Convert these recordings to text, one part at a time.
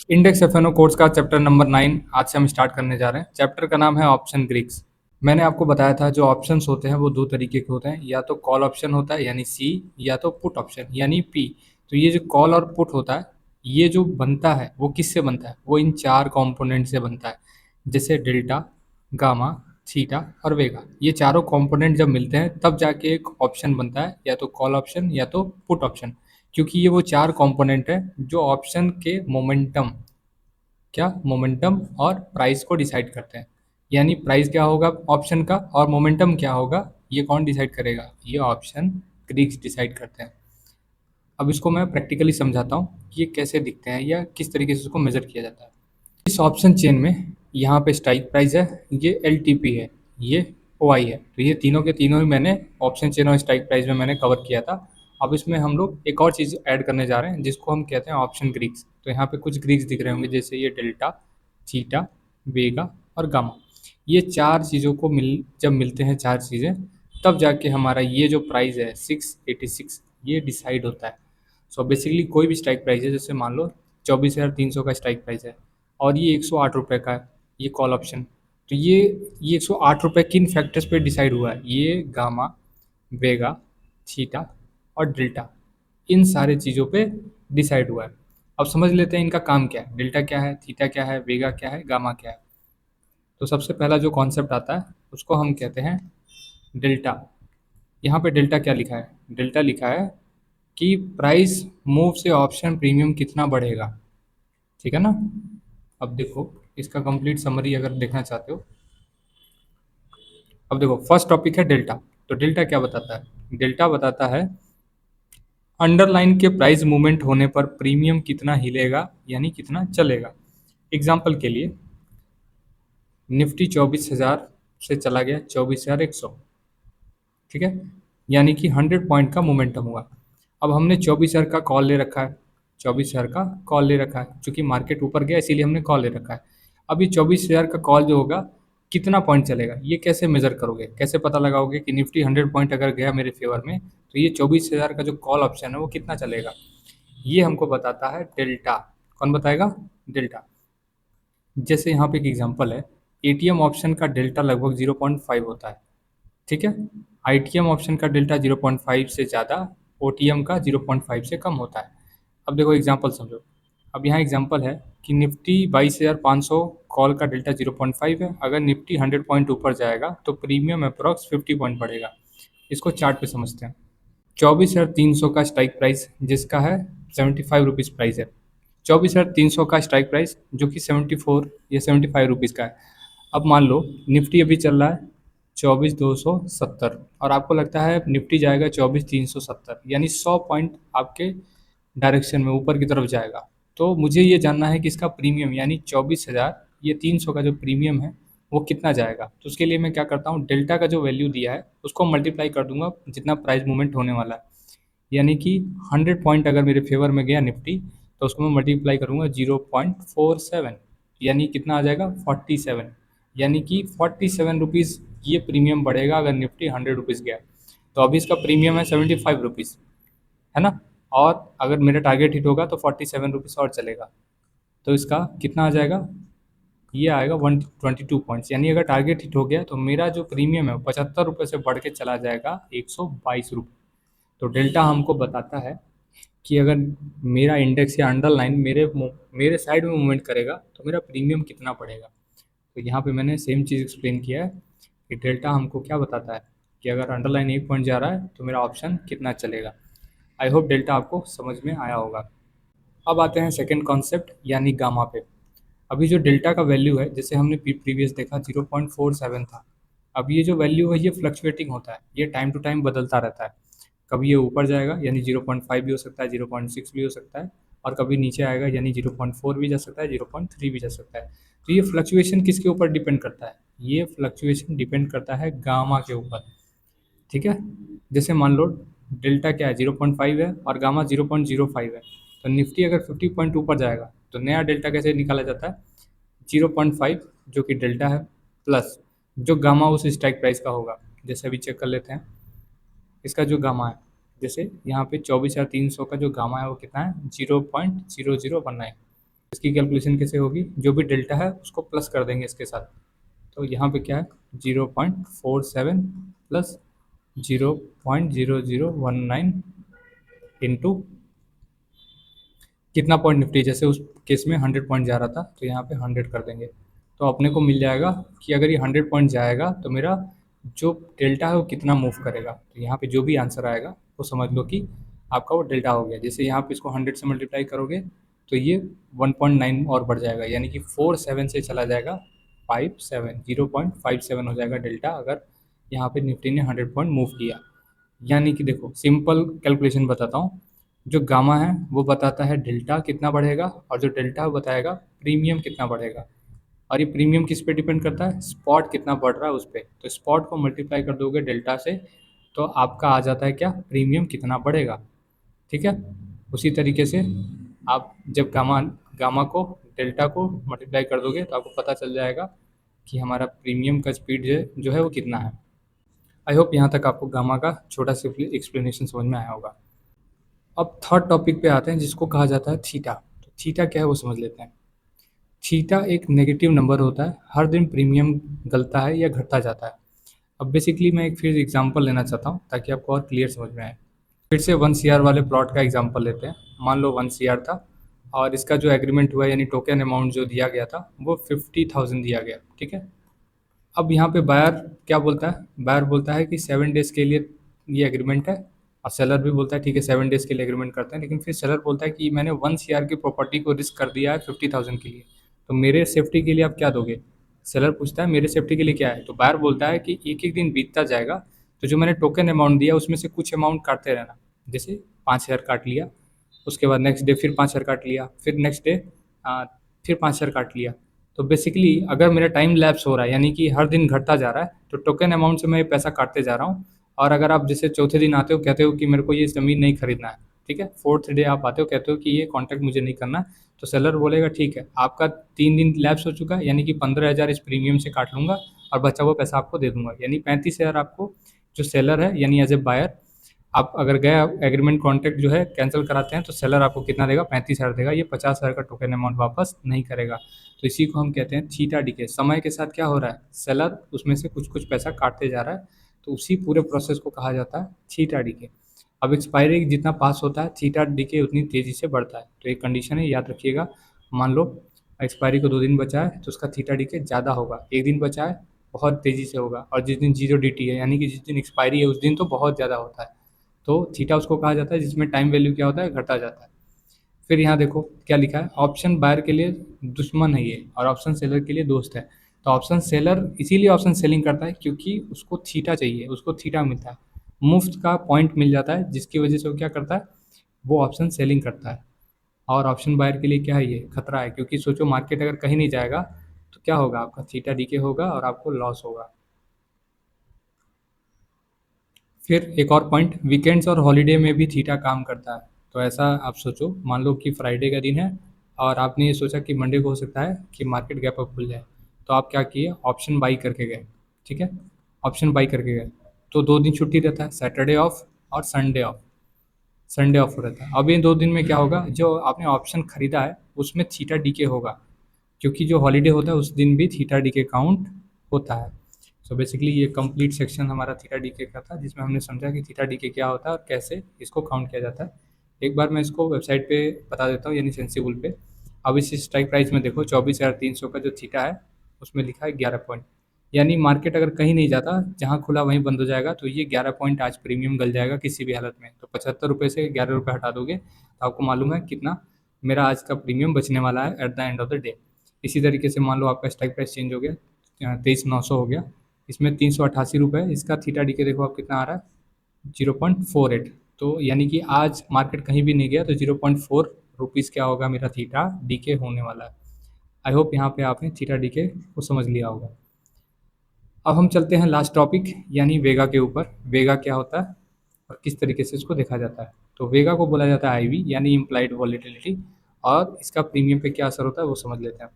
Index F&O course का chapter number 9 आज से हम स्टार्ट करने जा रहे हैं। चैप्टर का नाम है ऑप्शन ग्रीक्स। मैंने आपको बताया था जो ऑप्शंस होते हैं वो दो तरीके के होते हैं, या तो कॉल ऑप्शन होता है यानी सी, या तो पुट ऑप्शन यानी पी। तो ये जो कॉल और पुट होता है, ये जो बनता है वो किससे बनता है? वो इन चार कंपोनेंट से बनता है, जैसे डेल्टा, गामा, थीटा और वेगा। ये चारों कंपोनेंट जब मिलते हैं तब जाके एक ऑप्शन बनता है, या तो कॉल ऑप्शन या तो पुट ऑप्शन। क्योंकि ये वो चार कंपोनेंट है जो ऑप्शन के मोमेंटम और प्राइस को डिसाइड करते हैं। यानी प्राइस क्या होगा ऑप्शन का और मोमेंटम क्या होगा, ये कौन डिसाइड करेगा? ये ऑप्शन ग्रीक्स डिसाइड करते हैं। अब इसको मैं प्रैक्टिकली समझाता हूँ कि ये कैसे दिखते हैं या किस तरीके से इसको मेजर किया जाता है। इस ऑप्शन चेन में यहाँ पे स्ट्राइक प्राइस है, ये एल है, ये ओ है। तो ये तीनों के तीनों ही मैंने ऑप्शन चेन और स्ट्राइक प्राइस में मैंने कवर किया था। अब इसमें हम लोग एक और चीज़ ऐड करने जा रहे हैं जिसको हम कहते हैं ऑप्शन ग्रीक्स। तो यहाँ पे कुछ ग्रीक्स दिख रहे होंगे, जैसे ये डेल्टा, थीटा, वेगा और गामा। ये चार चीज़ों को जब मिलते हैं चार चीज़ें, तब जाके हमारा ये जो प्राइस है 686 ये डिसाइड होता है। सो बेसिकली कोई भी स्ट्राइक प्राइस है, जैसे मान लो 24,300 का स्ट्राइक प्राइस है और ये 108 रुपये का है, ये कॉल ऑप्शन। तो ये 108 रुपये किन फैक्टर्स पे डिसाइड हुआ है? ये गामा, वेगा, थीटा और डेल्टा, इन सारे चीज़ों पे डिसाइड हुआ है। अब समझ लेते हैं इनका काम क्या है, डेल्टा क्या है, थीटा क्या है, वेगा क्या है, गामा क्या है। तो सबसे पहला जो कॉन्सेप्ट आता है उसको हम कहते हैं डेल्टा। यहाँ पे डेल्टा क्या लिखा है? डेल्टा लिखा है कि प्राइस मूव से ऑप्शन प्रीमियम कितना बढ़ेगा। ठीक है ना? अब देखो इसका कंप्लीट समरी अगर देखना चाहते हो, अब देखो फर्स्ट टॉपिक है डेल्टा। तो डेल्टा क्या बताता है? डेल्टा बताता है अंडरलाइन के प्राइस मूवमेंट होने पर प्रीमियम कितना हिलेगा यानी कितना चलेगा। एग्जाम्पल के लिए निफ्टी 24,000 से चला गया 24,100, ठीक है, यानी कि 100 पॉइंट का मोमेंटम हुआ। अब हमने 24,000 का कॉल ले रखा है, 24,000 का कॉल ले रखा है, चूंकि मार्केट ऊपर गया इसीलिए हमने कॉल ले रखा है। अब ये 24,000 का कॉल जो होगा कितना पॉइंट चलेगा, ये कैसे मेजर करोगे, कैसे पता लगाओगे कि निफ्टी 100 पॉइंट अगर गया मेरे फेवर में तो ये 24,000 का जो कॉल ऑप्शन है वो कितना चलेगा? ये हमको बताता है डेल्टा। कौन बताएगा? डेल्टा। जैसे यहाँ पे एक एग्जांपल है, एटीएम ऑप्शन का डेल्टा लगभग 0.5 होता है, ठीक है। आईटीएम ऑप्शन का डेल्टा 0.5 से ज़्यादा, ओटीएम का 0.5 से कम होता है। अब देखो एग्जांपल समझो। अब यहाँ एग्जांपल है कि निफ्टी 22,500 कॉल का डेल्टा 0.5 है। अगर निफ्टी 100 पॉइंट ऊपर जाएगा तो प्रीमियम अप्रॉक्स 50 पॉइंट बढ़ेगा। इसको चार्ट पे समझते हैं। 24,300 का स्ट्राइक प्राइस जिसका है 75 रुपीज़ प्राइस है। 24,300 का स्ट्राइक प्राइस जो कि 74 या 75 रुपीज़ का है। अब मान लो निफ्टी अभी चल रहा है 24,270 और आपको लगता है निफ्टी जाएगा 24,370, यानी 100 पॉइंट आपके डायरेक्शन में ऊपर की तरफ जाएगा। तो मुझे ये जानना है कि इसका प्रीमियम यानी 24,000 ये 300 का जो प्रीमियम है वो कितना जाएगा। तो उसके लिए मैं क्या करता हूँ, डेल्टा का जो वैल्यू दिया है उसको मल्टीप्लाई कर दूंगा जितना प्राइस मूवमेंट होने वाला है। यानी कि 100 पॉइंट अगर मेरे फेवर में गया निफ्टी तो उसको मैं मल्टीप्लाई करूँगा 0.47, यानी कितना आ जाएगा 47। यानी कि 47 रुपीज़ ये प्रीमियम बढ़ेगा अगर निफ्टी 100 रुपीज़ गया। तो अभी इसका प्रीमियम है 75 रुपीज़, है ना। और अगर मेरा टारगेट हिट होगा तो 47 रुपीज़ और चलेगा। तो इसका कितना आ जाएगा? ये आएगा 122 पॉइंट्स। यानी अगर टारगेट हिट हो गया तो मेरा जो प्रीमियम है वो 75 रुपये से बढ़ के चला जाएगा 122 रुपये। तो डेल्टा हमको बताता है कि अगर मेरा इंडेक्स या अंडरलाइन मेरे साइड में मूवमेंट करेगा तो मेरा प्रीमियम कितना पड़ेगा। तो यहाँ पे मैंने सेम चीज़ एक्सप्लेन किया है कि डेल्टा हमको क्या बताता है कि अगर अंडरलाइन 1 पॉइंट जा रहा है तो मेरा ऑप्शन कितना चलेगा। आई होप डेल्टा आपको समझ में आया होगा। अब आते हैं सेकेंड कॉन्सेप्ट यानी गामा पे। अभी जो डेल्टा का वैल्यू है, जैसे हमने प्रीवियस देखा 0.47 था। अब ये जो वैल्यू है ये फ्लक्चुएटिंग होता है, ये टाइम टू टाइम बदलता रहता है। कभी ये ऊपर जाएगा यानी 0.5 भी हो सकता है, 0.6 भी हो सकता है, और कभी नीचे आएगा यानी 0.4 भी जा सकता है, 0.3 भी जा सकता है। तो ये फ्लक्चुएशन किसके ऊपर डिपेंड करता है? ये फ्लक्चुएशन डिपेंड करता है गामा के ऊपर, ठीक है। जैसे मान लो डेल्टा क्या है 0.5 है और गामा 0.05 है। तो निफ्टी अगर 50 पॉइंट ऊपर जाएगा तो नया डेल्टा कैसे निकाला जाता है? 0.5 जो कि डेल्टा है प्लस जो गामा उस स्ट्राइक प्राइस का होगा। जैसे अभी चेक कर लेते हैं इसका जो गामा है, जैसे यहाँ पे 24,300 का जो गामा है वो कितना है 0.0019। इसकी कैलकुलेशन कैसे होगी, जो भी डेल्टा है उसको प्लस कर देंगे इसके साथ। तो यहाँ पे क्या है 0.47 प्लस 0.0019 इंटू कितना पॉइंट निफ्टी, जैसे उस केस में 100 पॉइंट जा रहा था तो यहाँ पे 100 कर देंगे। तो अपने को मिल जाएगा कि अगर ये 100 पॉइंट जाएगा तो मेरा जो डेल्टा है वो कितना मूव करेगा। तो यहाँ पे जो भी आंसर आएगा वो समझ लो कि आपका वो डेल्टा हो गया। जैसे यहाँ पे इसको 100 से मल्टीप्लाई करोगे तो ये 1.9 और बढ़ जाएगा, यानी कि 47 से चला जाएगा 57, 0.57 हो जाएगा डेल्टा, अगर यहाँ पे निफ्टी ने 100 पॉइंट मूव किया। यानी कि देखो सिंपल कैलकुलेशन बताता हूँ, जो गामा है वो बताता है डेल्टा कितना बढ़ेगा, और जो डेल्टा वो बताएगा प्रीमियम कितना बढ़ेगा। और ये प्रीमियम किस पे डिपेंड करता है, स्पॉट कितना बढ़ रहा है उस पर। तो स्पॉट को मल्टीप्लाई कर दोगे डेल्टा से तो आपका आ जाता है क्या, प्रीमियम कितना बढ़ेगा। ठीक है, उसी तरीके से आप जब गामा गामा को डेल्टा को मल्टीप्लाई कर दोगे तो आपको पता चल जाएगा कि हमारा प्रीमियम का स्पीड जो है वो कितना है। आई होप यहाँ तक आपको गामा का छोटा सा एक्सप्लेनेशन समझ में आया होगा। अब थर्ड टॉपिक पे आते हैं जिसको कहा जाता है थीटा। तो थीटा क्या है वो समझ लेते हैं। थीटा एक नेगेटिव नंबर होता है, हर दिन प्रीमियम गलता है या घटता जाता है। अब बेसिकली मैं एक फिर एग्जांपल लेना चाहता हूँ ताकि आपको और क्लियर समझ में आए। फिर से 1 CR वाले प्लॉट का एग्जांपल लेते हैं। मान लो 1 CR था और इसका जो एग्रीमेंट हुआ यानी टोकन अमाउंट जो दिया गया था वो 50,000 दिया गया। ठीक है, अब यहाँ पे बायर क्या बोलता है, बायर बोलता है कि 7 डेज़ के लिए ये एग्रीमेंट है, और सेलर भी बोलता है ठीक है 7 डेज़ के लिए एग्रीमेंट करते हैं। लेकिन फिर सेलर बोलता है कि मैंने 1 CR की प्रॉपर्टी को रिस्क कर दिया है 50,000 के लिए, तो मेरे सेफ्टी के लिए आप क्या दोगे। सेलर पूछता है मेरे सेफ्टी के लिए क्या है, तो बायर बोलता है कि एक एक दिन बीतता जाएगा तो जो मैंने टोकन अमाउंट दिया उसमें से कुछ अमाउंट काटते रहना। जैसे 5,000 काट लिया, उसके बाद नेक्स्ट डे फिर 5,000 काट लिया, फिर नेक्स्ट डे फिर 5,000 काट लिया। तो बेसिकली अगर मेरा टाइम लैप्स हो रहा है यानी कि हर दिन घटता जा रहा है तो टोकन अमाउंट से मैं ये पैसा काटते जा रहा हूँ। और अगर आप जैसे चौथे दिन आते हो कहते हो कि मेरे को ये ज़मीन नहीं खरीदना है, ठीक है, फोर्थ डे आप आते हो कहते हो कि ये कॉन्ट्रैक्ट मुझे नहीं करना, तो सेलर बोलेगा ठीक है आपका 3 दिन लैप्स हो चुका है, यानी कि 15,000 इस प्रीमियम से काट लूँगा और बचा हुआ पैसा आपको दे दूंगा, यानी 35,000 आपको जो सेलर है यानी एज ए बायर आप अगर गए एग्रीमेंट कॉन्ट्रैक्ट जो है कैंसिल कराते हैं तो सेलर आपको कितना देगा, 35,000 देगा, ये 50,000 का टोकन अमाउंट वापस नहीं करेगा। तो इसी को हम कहते हैं थीटा डीके। समय के साथ क्या हो रहा है, सेलर उसमें से कुछ कुछ पैसा काटते जा रहा है, तो उसी पूरे प्रोसेस को कहा जाता है थीटा डीके। अब एक्सपायरी जितना पास होता है थीटा डीके उतनी तेज़ी से बढ़ता है। तो एक कंडीशन है याद रखिएगा, मान लो एक्सपायरी को 2 दिन बचा है तो उसका थीटा डीके ज़्यादा होगा, 1 दिन बचा है बहुत तेज़ी से होगा, और जिस दिन जीरो डी है यानी कि जिस दिन एक्सपायरी है उस दिन तो बहुत ज़्यादा होता है। तो थीटा उसको कहा जाता है जिसमें टाइम वैल्यू क्या होता है, घटा जाता है। फिर यहाँ देखो क्या लिखा है, ऑप्शन बायर के लिए दुश्मन है ये और ऑप्शन सेलर के लिए दोस्त है। तो ऑप्शन सेलर इसीलिए ऑप्शन सेलिंग करता है क्योंकि उसको थीटा चाहिए, उसको थीटा मिलता है, मुफ्त का पॉइंट मिल जाता है, जिसकी वजह से वो क्या करता है, वो ऑप्शन सेलिंग करता है। और ऑप्शन बायर के लिए क्या है, ये खतरा है, क्योंकि सोचो मार्केट अगर कहीं नहीं जाएगा तो क्या होगा, आपका थीटा डीके होगा और आपको लॉस होगा। फिर एक और पॉइंट, वीकेंड्स और हॉलीडे में भी थीटा काम करता है। तो ऐसा आप सोचो, मान लो कि फ्राइडे का दिन है और आपने ये सोचा कि मंडे को हो सकता है कि मार्केट गैप अप खुल जाए, तो आप क्या किए, ऑप्शन बाई करके गए। ठीक है, ऑप्शन बाई करके गए तो 2 दिन छुट्टी रहता है, सैटरडे ऑफ और संडे ऑफ, संडे ऑफ रहता है। अब ये 2 दिन में क्या होगा, जो आपने ऑप्शन खरीदा है उसमें थीटा डीके होगा, क्योंकि जो हॉलीडे होता है उस दिन भी थीटा डीके काउंट होता है। सो बेसिकली ये कंप्लीट सेक्शन हमारा थीटा डीके का था जिसमें हमने समझा कि थीटा डीके क्या होता है और कैसे इसको काउंट किया जाता है। एक बार मैं इसको वेबसाइट पे बता देता हूँ यानी सेंसिबल पे। अब इस स्ट्राइक प्राइस में देखो 24,300 का जो थीटा है उसमें लिखा है 11 पॉइंट, यानी मार्केट अगर कहीं नहीं जाता, जहाँ खुला वहीं बंद हो जाएगा, तो ये 11 पॉइंट आज प्रीमियम गल जाएगा किसी भी हालत में। तो 75 रुपये से 11 रुपये हटा दोगे तो आपको मालूम है कितना मेरा आज का प्रीमियम बचने वाला है at the end of the day. इसी तरीके से मान लो आपका स्ट्राइक प्राइस चेंज हो गया, 23,900 हो गया, इसमें 388 रुपये, इसका थीटा डी के देखो आप कितना आ रहा है, 0.48। तो यानी कि आज मार्केट कहीं भी नहीं गया तो 0.4 रुपीज़ क्या होगा, मेरा थीटा डी के होने वाला है। आई होप यहाँ पे आपने थीटा डी के को समझ लिया होगा। अब हम चलते हैं लास्ट टॉपिक यानी वेगा के ऊपर। वेगा क्या होता है और किस तरीके से इसको देखा जाता है। तो वेगा को बोला जाता है आईवी यानी इम्प्लाइड वॉलेटिलिटी, और इसका प्रीमियम पे क्या असर होता है वो समझ लेते हैं।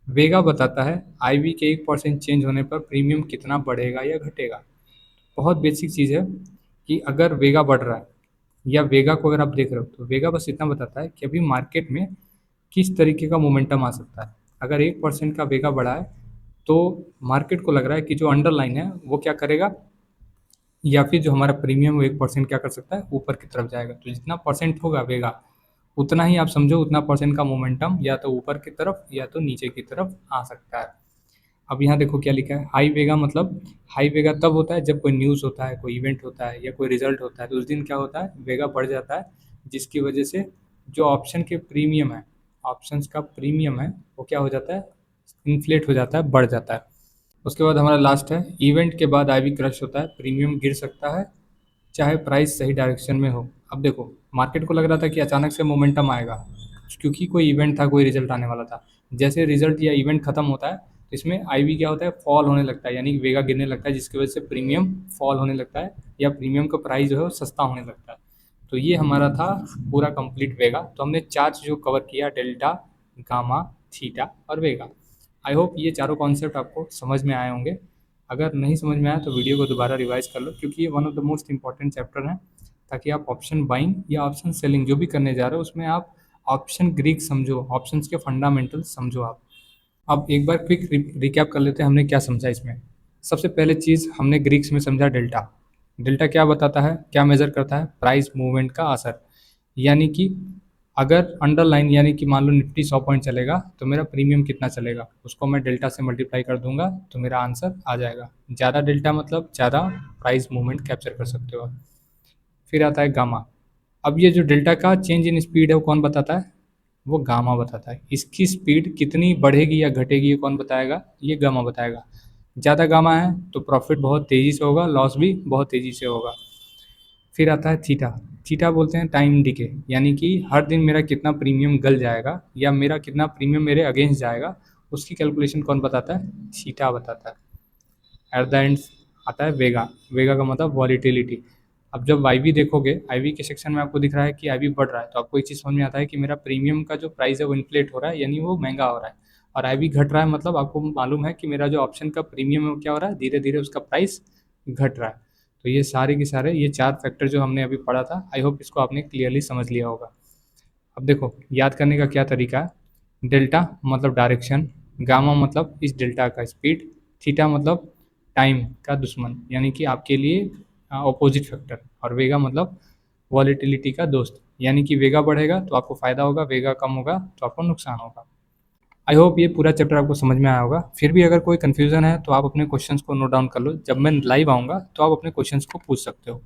वेगा बताता है आईवी के 1% चेंज होने पर प्रीमियम कितना बढ़ेगा या घटेगा। बहुत बेसिक चीज़ है कि अगर वेगा बढ़ रहा है या वेगा को अगर आप देख रहे हो तो वेगा बस इतना बताता है कि अभी मार्केट में किस तरीके का मोमेंटम आ सकता है। अगर 1% का वेगा बढ़ा है तो मार्केट को लग रहा है कि जो अंडरलाइन है वो क्या करेगा, या फिर जो हमारा प्रीमियम वो 1% क्या कर सकता है, ऊपर की तरफ जाएगा। तो जितना परसेंट होगा वेगा, उतना ही आप समझो उतना परसेंट का मोमेंटम या तो ऊपर की तरफ या तो नीचे की तरफ आ सकता है। अब यहाँ देखो क्या लिखा है, हाई वेगा मतलब हाई वेगा तब होता है जब कोई न्यूज़ होता है, कोई इवेंट होता है या कोई रिजल्ट होता है, तो उस दिन क्या होता है, वेगा बढ़ जाता है, जिसकी वजह से जो ऑप्शन के प्रीमियम है, ऑप्शंस का प्रीमियम है, वो क्या हो जाता है, इन्फ्लेट हो जाता है, बढ़ जाता है। उसके बाद हमारा लास्ट है, इवेंट के बाद आईवी क्रश होता है, प्रीमियम गिर सकता है चाहे प्राइस सही डायरेक्शन में हो। अब देखो मार्केट को लग रहा था कि अचानक से मोमेंटम आएगा, क्योंकि कोई इवेंट था, कोई रिजल्ट आने वाला था। जैसे रिजल्ट या इवेंट खत्म होता है तो इसमें आईवी क्या होता है, फॉल होने लगता है, यानी कि वेगा गिरने लगता है, जिसकी वजह से प्रीमियम फॉल होने लगता है या प्रीमियम का प्राइस जो है वो सस्ता होने लगता है। तो ये हमारा था पूरा कंप्लीट वेगा। तो हमने चार चीज़ों को कवर किया, डेल्टा, गामा, थीटा और वेगा। आई होप ये चारों कॉन्सेप्ट आपको समझ में आए होंगे। अगर नहीं समझ में आया तो वीडियो को दोबारा रिवाइज कर लो, क्योंकि ये one of the most important chapter है, ताकि आप ऑप्शन बाइंग या ऑप्शन सेलिंग जो भी करने जा रहे हो उसमें आप ऑप्शन ग्रीक समझो, ऑप्शंस के फंडामेंटल समझो आप। अब एक बार क्विक रिकैप कर लेते हैं हमने क्या समझा इसमें। सबसे पहले चीज़ हमने ग्रीक्स में समझा डेल्टा। डेल्टा क्या बताता है, क्या मेजर करता है, प्राइस मूवमेंट का असर। यानी कि अगर अंडरलाइन यानी कि मान लो निफ्टी 100 पॉइंट चलेगा तो मेरा प्रीमियम कितना चलेगा, उसको मैं डेल्टा से मल्टीप्लाई कर दूंगा तो मेरा आंसर आ जाएगा। ज़्यादा डेल्टा मतलब ज़्यादा प्राइस मूवमेंट कैप्चर कर सकते हो आप। फिर आता है गामा। अब ये जो डेल्टा का चेंज इन स्पीड है वो कौन बताता है, वो गामा बताता है। इसकी स्पीड कितनी बढ़ेगी या घटेगी ये कौन बताएगा, ये गामा बताएगा। ज़्यादा गामा है तो प्रॉफिट बहुत तेज़ी से होगा, लॉस भी बहुत तेज़ी से होगा। फिर आता है थीटा। थीटा बोलते हैं टाइम डिके, यानी कि हर दिन मेरा कितना प्रीमियम गल जाएगा या मेरा कितना प्रीमियम मेरे अगेंस्ट जाएगा, उसकी कैलकुलेशन कौन बताता है, थीटा बताता है। एट द एंड आता है वेगा। वेगा का मतलब वॉलीटिलिटी। अब जब आईवी देखोगे, आईवी के सेक्शन में आपको दिख रहा है कि आईवी बढ़ रहा है, तो आपको एक चीज़ समझ में आता है कि मेरा प्रीमियम का जो प्राइस है वो इन्फ्लेट हो रहा है, यानी वो महंगा हो रहा है। और आईवी घट रहा है मतलब आपको मालूम है कि मेरा जो ऑप्शन का प्रीमियम है वो क्या हो रहा है, धीरे धीरे उसका प्राइस घट रहा है। तो ये सारे के सारे ये चार फैक्टर जो हमने अभी पढ़ा था, आई होप इसको आपने क्लियरली समझ लिया होगा। अब देखो याद करने का क्या तरीका है, डेल्टा मतलब डायरेक्शन, गामा मतलब इस डेल्टा का स्पीड, थीटा मतलब टाइम का दुश्मन यानी कि आपके लिए ऑपोजिट फैक्टर, और वेगा मतलब वॉलेटिलिटी का दोस्त, यानी कि वेगा बढ़ेगा तो आपको फ़ायदा होगा, वेगा कम होगा तो आपको नुकसान होगा। आई होप ये पूरा चैप्टर आपको समझ में आया होगा। फिर भी अगर कोई कन्फ्यूज़न है तो आप अपने क्वेश्चंस को नोट डाउन कर लो, जब मैं लाइव आऊँगा तो आप अपने क्वेश्चंस को पूछ सकते हो।